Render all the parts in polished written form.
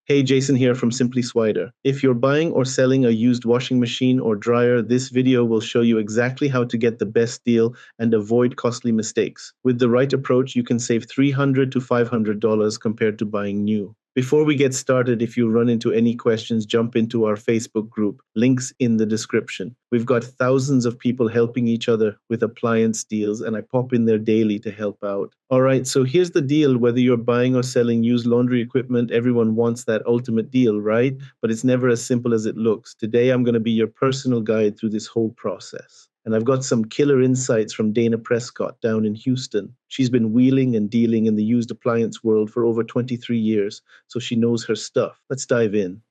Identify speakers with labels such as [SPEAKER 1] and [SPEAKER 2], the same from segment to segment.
[SPEAKER 1] Hey, Jason here from Simply Swider. If you're buying or selling a used washing machine or dryer, this video will show you exactly how to get the best deal and avoid costly mistakes. With the right approach, you can save $300 to $500 compared to buying new. Before we get started, if you run into any questions, jump into our Facebook group. Links in the description. We've got thousands of people helping each other with appliance deals, and I pop in there daily to help out. All right, so here's the deal. Whether you're buying or selling used laundry equipment, everyone wants that ultimate deal, right? But it's never as simple as it looks. Today, I'm going to be your personal guide through this whole process. And I've got some killer insights from Dana Prescott down in Houston. She's been wheeling and dealing in the used appliance world for over 23 years, so she knows her stuff. Let's dive in.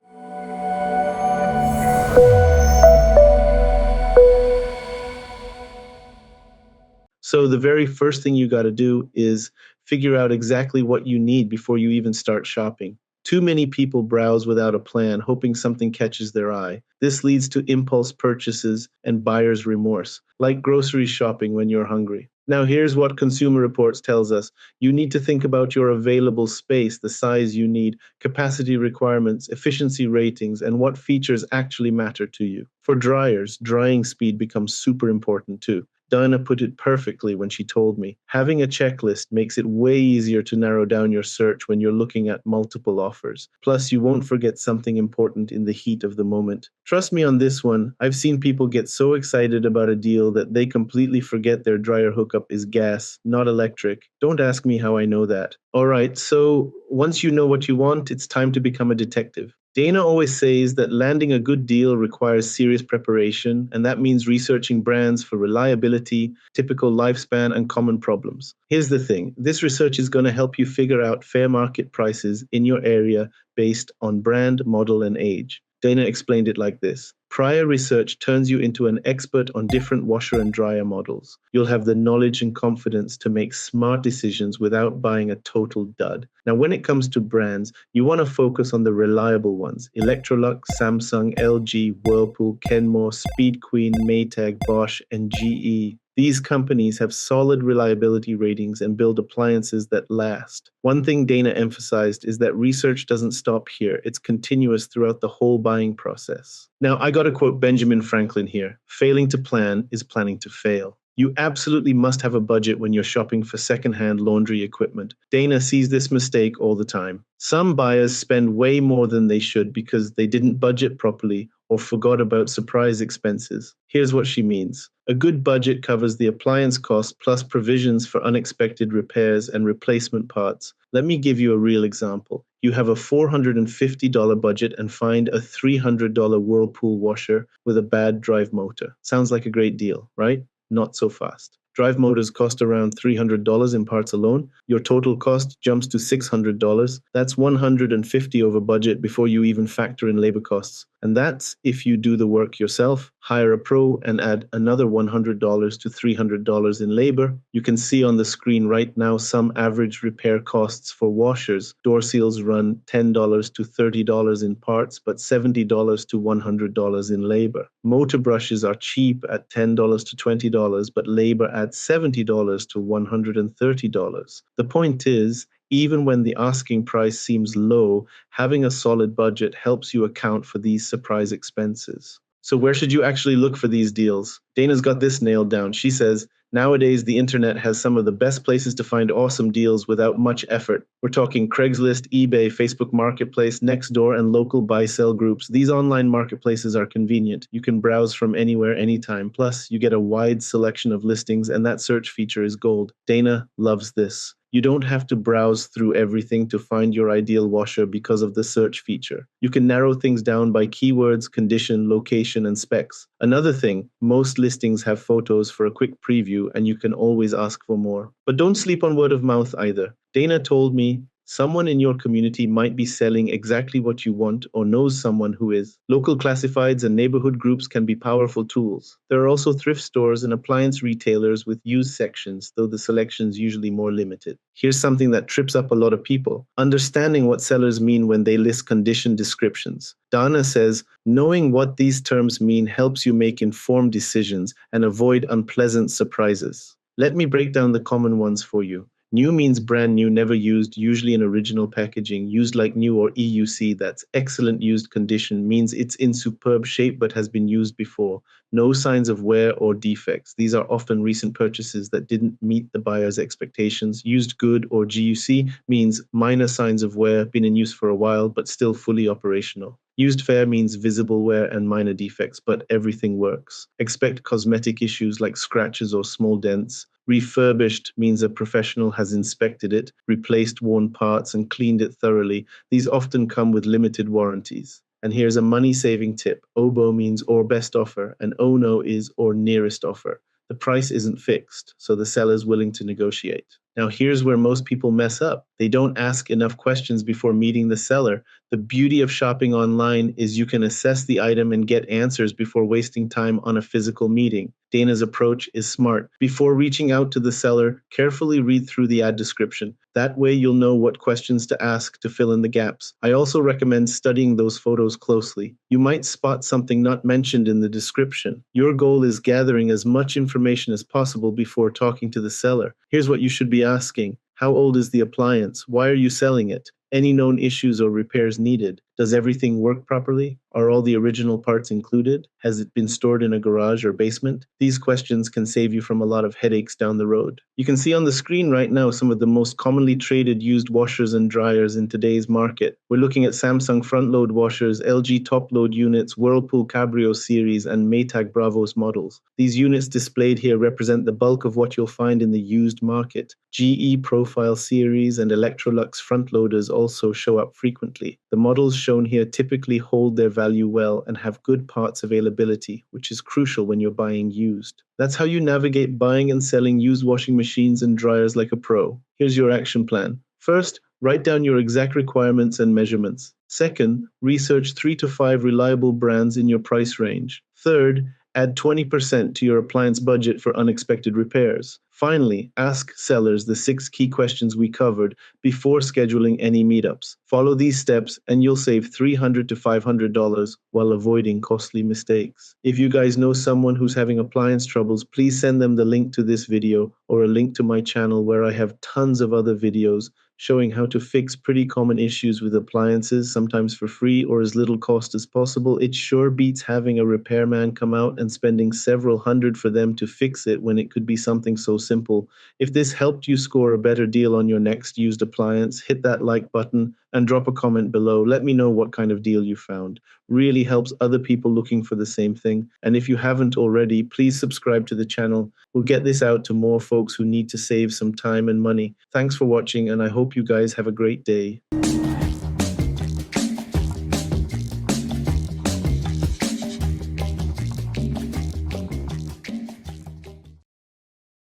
[SPEAKER 1] So the very first thing you got to do is figure out exactly what you need before you even start shopping. Too many people browse without a plan, hoping something catches their eye. This leads to impulse purchases and buyer's remorse, like grocery shopping when you're hungry. Now, here's what Consumer Reports tells us. You need to think about your available space, the size you need, capacity requirements, efficiency ratings, and what features actually matter to you. For dryers, drying speed becomes super important too. Dinah put it perfectly when she told me, having a checklist makes it way easier to narrow down your search when you're looking at multiple offers. Plus, you won't forget something important in the heat of the moment. Trust me on this one, I've seen people get so excited about a deal that they completely forget their dryer hookup is gas, not electric. Don't ask me how I know that. All right, so once you know what you want, it's time to become a detective. Dana always says that landing a good deal requires serious preparation, and that means researching brands for reliability, typical lifespan, and common problems. Here's the thing, this research is going to help you figure out fair market prices in your area based on brand, model, and age. Dana explained it like this. Prior research turns you into an expert on different washer and dryer models. You'll have the knowledge and confidence to make smart decisions without buying a total dud. Now, when it comes to brands, you want to focus on the reliable ones. Electrolux, Samsung, LG, Whirlpool, Kenmore, Speed Queen, Maytag, Bosch, and GE. These companies have solid reliability ratings and build appliances that last. One thing Dana emphasized is that research doesn't stop here. It's continuous throughout the whole buying process. Now, I got to quote Benjamin Franklin here. Failing to plan is planning to fail. You absolutely must have a budget when you're shopping for secondhand laundry equipment. Dana sees this mistake all the time. Some buyers spend way more than they should because they didn't budget properly or forgot about surprise expenses. Here's what she means. A good budget covers the appliance cost plus provisions for unexpected repairs and replacement parts. Let me give you a real example. You have a $450 budget and find a $300 Whirlpool washer with a bad drive motor. Sounds like a great deal, right? Not so fast. Drive motors cost around $300 in parts alone. Your total cost jumps to $600. That's $150 over budget before you even factor in labor costs. And that's if you do the work yourself, hire a pro, and add another $100 to $300 in labor. You can see on the screen right now some average repair costs for washers. Door seals run $10 to $30 in parts, but $70 to $100 in labor. Motor brushes are cheap at $10 to $20, but labor at $70 to $130. The point is, even when the asking price seems low, having a solid budget helps you account for these surprise expenses. So where should you actually look for these deals? Dana's got this nailed down. She says, nowadays the internet has some of the best places to find awesome deals without much effort. We're talking Craigslist, eBay, Facebook Marketplace, Nextdoor, and local buy-sell groups. These online marketplaces are convenient. You can browse from anywhere, anytime. Plus, you get a wide selection of listings, and that search feature is gold. Dana loves this. You don't have to browse through everything to find your ideal washer because of the search feature. You can narrow things down by keywords, condition, location, and specs. Another thing, most listings have photos for a quick preview, and you can always ask for more. But don't sleep on word of mouth either. Dana told me someone in your community might be selling exactly what you want or knows someone who is. Local classifieds and neighborhood groups can be powerful tools. There are also thrift stores and appliance retailers with used sections, though the selection's usually more limited. Here's something that trips up a lot of people. Understanding what sellers mean when they list condition descriptions. Dana says, knowing what these terms mean helps you make informed decisions and avoid unpleasant surprises. Let me break down the common ones for you. New means brand new, never used, usually in original packaging, used like new or EUC. That's excellent used condition, means it's in superb shape but has been used before. No signs of wear or defects. These are often recent purchases that didn't meet the buyer's expectations. Used good or GUC means minor signs of wear, been in use for a while but still fully operational. Used fair means visible wear and minor defects, but everything works. Expect cosmetic issues like scratches or small dents. Refurbished means a professional has inspected it, replaced worn parts, and cleaned it thoroughly. These often come with limited warranties. And here's a money-saving tip. OBO means or best offer, and ONO is or nearest offer. The price isn't fixed, so the seller's willing to negotiate. Now, here's where most people mess up. They don't ask enough questions before meeting the seller. The beauty of shopping online is you can assess the item and get answers before wasting time on a physical meeting. Dana's approach is smart. Before reaching out to the seller, carefully read through the ad description. That way you'll know what questions to ask to fill in the gaps. I also recommend studying those photos closely. You might spot something not mentioned in the description. Your goal is gathering as much information as possible before talking to the seller. Here's what you should be asking. How old is the appliance? Why are you selling it? Any known issues or repairs needed? Does everything work properly? Are all the original parts included? Has it been stored in a garage or basement? These questions can save you from a lot of headaches down the road. You can see on the screen right now some of the most commonly traded used washers and dryers in today's market. We're looking at Samsung front-load washers, LG top-load units, Whirlpool Cabrio series, and Maytag Bravos models. These units displayed here represent the bulk of what you'll find in the used market. GE Profile series and Electrolux front-loaders also show up frequently. The models shown here typically hold their value well and have good parts availability, which is crucial when you're buying used. That's how you navigate buying and selling used washing machines and dryers like a pro. Here's your action plan. First, write down your exact requirements and measurements. Second, research 3 to 5 reliable brands in your price range. Third, add 20% to your appliance budget for unexpected repairs. Finally, ask sellers the 6 key questions we covered before scheduling any meetups. Follow these steps and you'll save $300 to $500 while avoiding costly mistakes. If you guys know someone who's having appliance troubles, please send them the link to this video or a link to my channel where I have tons of other videos showing how to fix pretty common issues with appliances, sometimes for free or as little cost as possible. It sure beats having a repairman come out and spending several hundred for them to fix it when it could be something so simple. If this helped you score a better deal on your next used appliance, hit that like button and drop a comment below. Let me know what kind of deal you found. Really helps other people looking for the same thing. And if you haven't already, please subscribe to the channel. We'll get this out to more folks who need to save some time and money. Thanks for watching, and I hope you guys have a great day.